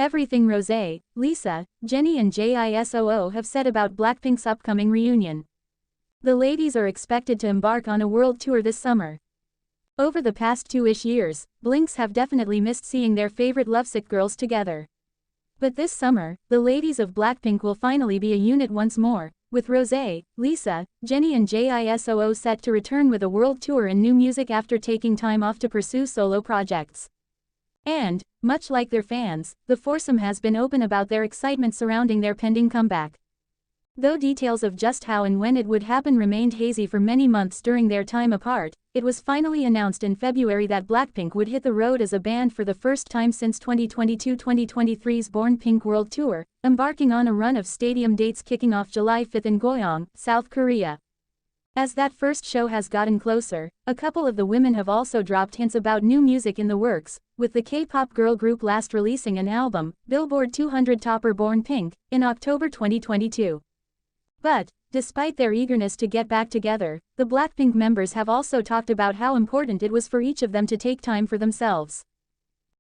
Everything Rosé, Lisa, Jennie and JISOO have said about Blackpink's upcoming reunion. The ladies are expected to embark on a world tour this summer. Over the past 2-ish years, Blinks have definitely missed seeing their favorite lovesick girls together. But this summer, the ladies of Blackpink will finally be a unit once more, with Rosé, Lisa, Jennie and JISOO set to return with a world tour and new music after taking time off to pursue solo projects. And, much like their fans, the foursome has been open about their excitement surrounding their pending comeback. Though details of just how and when it would happen remained hazy for many months during their time apart, it was finally announced in February that Blackpink would hit the road as a band for the first time since 2022-2023's Born Pink World Tour, embarking on a run of stadium dates kicking off July 5 in Goyang, South Korea. As that first show has gotten closer, a couple of the women have also dropped hints about new music in the works, with the K-pop girl group last releasing an album, Billboard 200 topper Born Pink, in October 2022. But, despite their eagerness to get back together, the Blackpink members have also talked about how important it was for each of them to take time for themselves.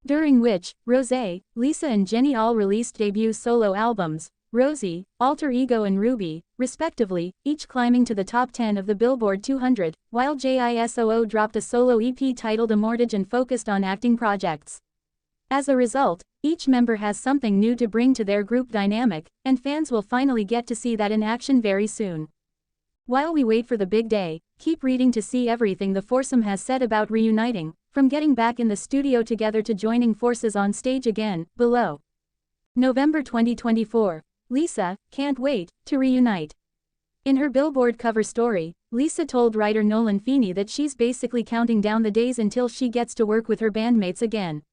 During which, Rosé, Lisa and Jennie all released debut solo albums, Rosie, Alter Ego and Ruby, respectively, each climbing to the top 10 of the Billboard 200, while JISOO dropped a solo EP titled Immortage and focused on acting projects. As a result, each member has something new to bring to their group dynamic, and fans will finally get to see that in action very soon. While we wait for the big day, keep reading to see everything the foursome has said about reuniting, from getting back in the studio together to joining forces on stage again, below. November 2024. Lisa, can't wait to reunite. In her Billboard cover story, Lisa told writer Nolan Feeney that she's basically counting down the days until she gets to work with her bandmates again.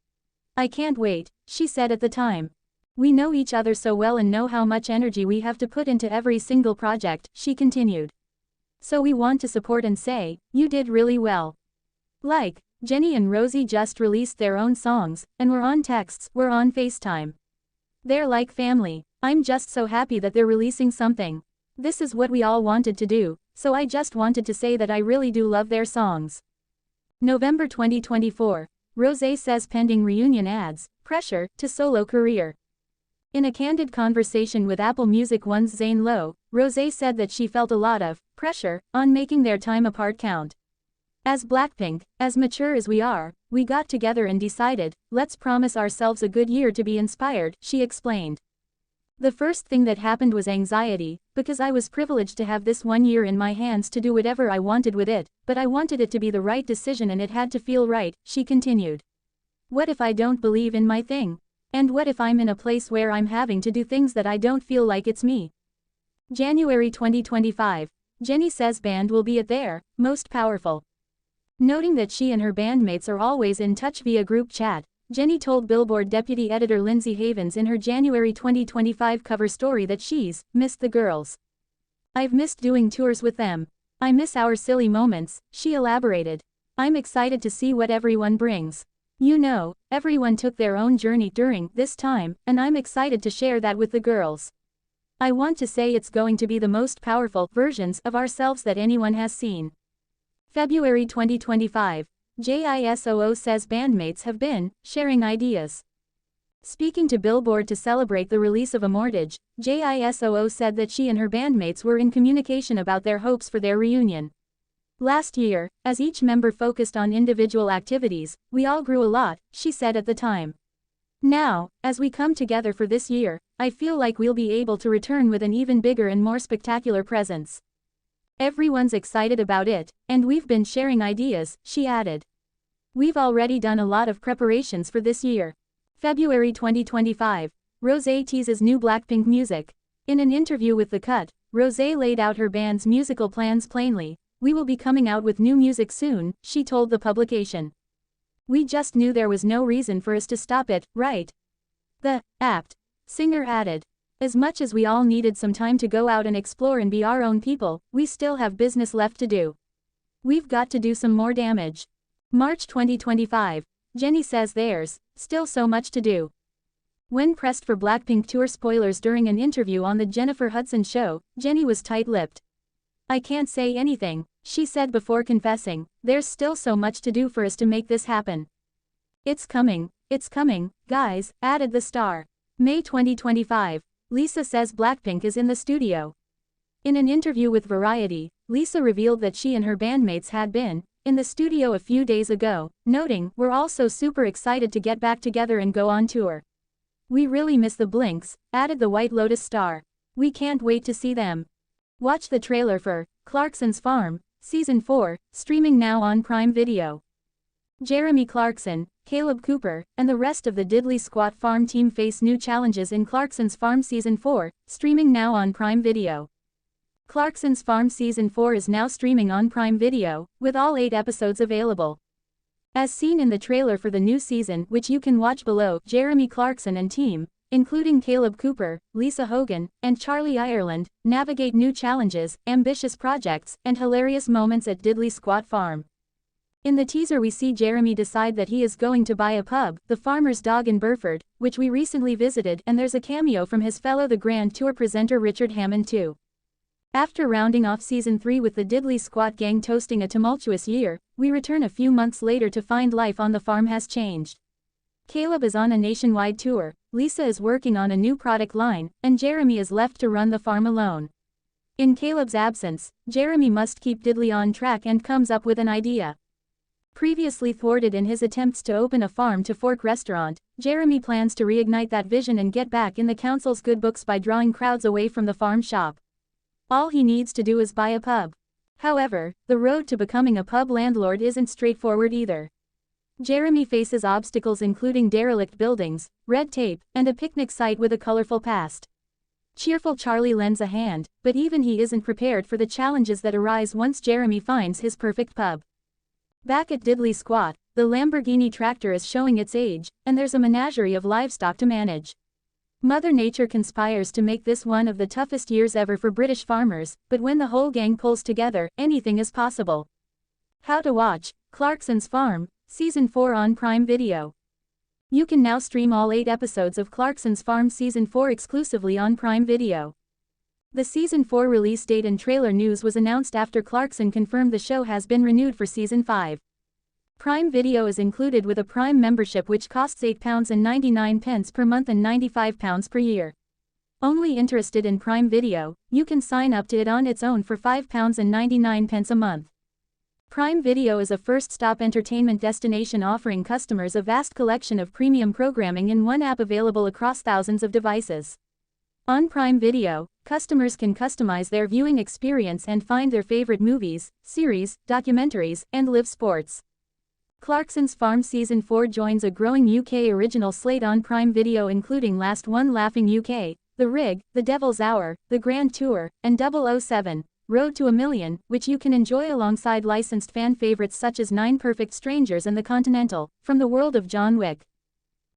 "I can't wait," she said at the time. "We know each other so well and know how much energy we have to put into every single project," she continued. "So we want to support and say, you did really well." Like, Jennie and Rosie just released their own songs, and we're on texts, we're on FaceTime. They're like family. I'm just so happy that they're releasing something. This is what we all wanted to do, so I just wanted to say that I really do love their songs. November 2024. Rosé says pending reunion adds pressure to solo career. In a candid conversation with Apple Music One's Zane Lowe, Rosé said that she felt a lot of pressure on making their time apart count. "As Blackpink, as mature as we are, we got together and decided, let's promise ourselves a good year to be inspired," she explained. "The first thing that happened was anxiety, because I was privileged to have this 1 year in my hands to do whatever I wanted with it, but I wanted it to be the right decision and it had to feel right," she continued. "What if I don't believe in my thing? And what if I'm in a place where I'm having to do things that I don't feel like it's me?" January 2025. Jennie says band will be at their most powerful. Noting that she and her bandmates are always in touch via group chat, Jennie told Billboard deputy editor Lindsay Havens in her January 2025 cover story that she's missed the girls. "I've missed doing tours with them. I miss our silly moments," she elaborated. "I'm excited to see what everyone brings. You know, everyone took their own journey during this time, and I'm excited to share that with the girls. I want to say it's going to be the most powerful versions of ourselves that anyone has seen." February 2025. JISOO says bandmates have been sharing ideas. Speaking to Billboard to celebrate the release of Immortage, JISOO said that she and her bandmates were in communication about their hopes for their reunion. "Last year, as each member focused on individual activities, we all grew a lot," she said at the time. "Now, as we come together for this year, I feel like we'll be able to return with an even bigger and more spectacular presence. Everyone's excited about it, and we've been sharing ideas," she added. "We've already done a lot of preparations for this year." February 2025. Rosé teases new Blackpink music. In an interview with The Cut, Rosé laid out her band's musical plans plainly. "We will be coming out with new music soon," she told the publication. "We just knew there was no reason for us to stop it, right?" The apt singer added. "As much as we all needed some time to go out and explore and be our own people, we still have business left to do. We've got to do some more damage." March 2025. Jennie says there's still so much to do. When pressed for Blackpink tour spoilers during an interview on the Jennifer Hudson show, Jennie was tight-lipped. "I can't say anything," she said before confessing, "there's still so much to do for us to make this happen. It's coming, guys," added the star. May 2025. Lisa says Blackpink is in the studio. In an interview with Variety, Lisa revealed that she and her bandmates had been in the studio a few days ago, noting, "We're all so super excited to get back together and go on tour. We really miss the Blinks," added the White Lotus star. "We can't wait to see them." Watch the trailer for Clarkson's Farm, Season 4, streaming now on Prime Video. Jeremy Clarkson, Caleb Cooper, and the rest of the Diddley Squat Farm team face new challenges in Clarkson's Farm Season 4, streaming now on Prime Video. Clarkson's Farm Season 4 is now streaming on Prime Video, with all 8 episodes available. As seen in the trailer for the new season, which you can watch below, Jeremy Clarkson and team, including Caleb Cooper, Lisa Hogan, and Charlie Ireland, navigate new challenges, ambitious projects, and hilarious moments at Diddley Squat Farm. In the teaser we see Jeremy decide that he is going to buy a pub, The Farmer's Dog in Burford, which we recently visited, and there's a cameo from his fellow The Grand Tour presenter Richard Hammond too. After rounding off Season 3 with the Diddley Squat gang toasting a tumultuous year, we return a few months later to find life on the farm has changed. Caleb is on a nationwide tour, Lisa is working on a new product line, and Jeremy is left to run the farm alone. In Caleb's absence, Jeremy must keep Diddley on track and comes up with an idea. Previously thwarted in his attempts to open a farm-to-fork restaurant, Jeremy plans to reignite that vision and get back in the council's good books by drawing crowds away from the farm shop. All he needs to do is buy a pub. However, the road to becoming a pub landlord isn't straightforward either. Jeremy faces obstacles including derelict buildings, red tape, and a picnic site with a colorful past. Cheerful Charlie lends a hand, but even he isn't prepared for the challenges that arise once Jeremy finds his perfect pub. Back at Diddley Squat, the Lamborghini tractor is showing its age, and there's a menagerie of livestock to manage. Mother Nature conspires to make this one of the toughest years ever for British farmers, but when the whole gang pulls together, anything is possible. How to watch Clarkson's Farm, Season 4 on Prime Video. You can now stream all 8 episodes of Clarkson's Farm Season 4 exclusively on Prime Video. The Season 4 release date and trailer news was announced after Clarkson confirmed the show has been renewed for Season 5. Prime Video is included with a Prime membership which costs £8.99 per month and £95 per year. Only interested in Prime Video, you can sign up to it on its own for £5.99 a month. Prime Video is a first-stop entertainment destination offering customers a vast collection of premium programming in one app available across thousands of devices. On Prime Video, customers can customize their viewing experience and find their favorite movies, series, documentaries, and live sports. Clarkson's Farm Season 4 joins a growing UK original slate on Prime Video including Last One Laughing UK, The Rig, The Devil's Hour, The Grand Tour, and 007, Road to a Million, which you can enjoy alongside licensed fan favorites such as 9 Perfect Strangers and The Continental, from the world of John Wick.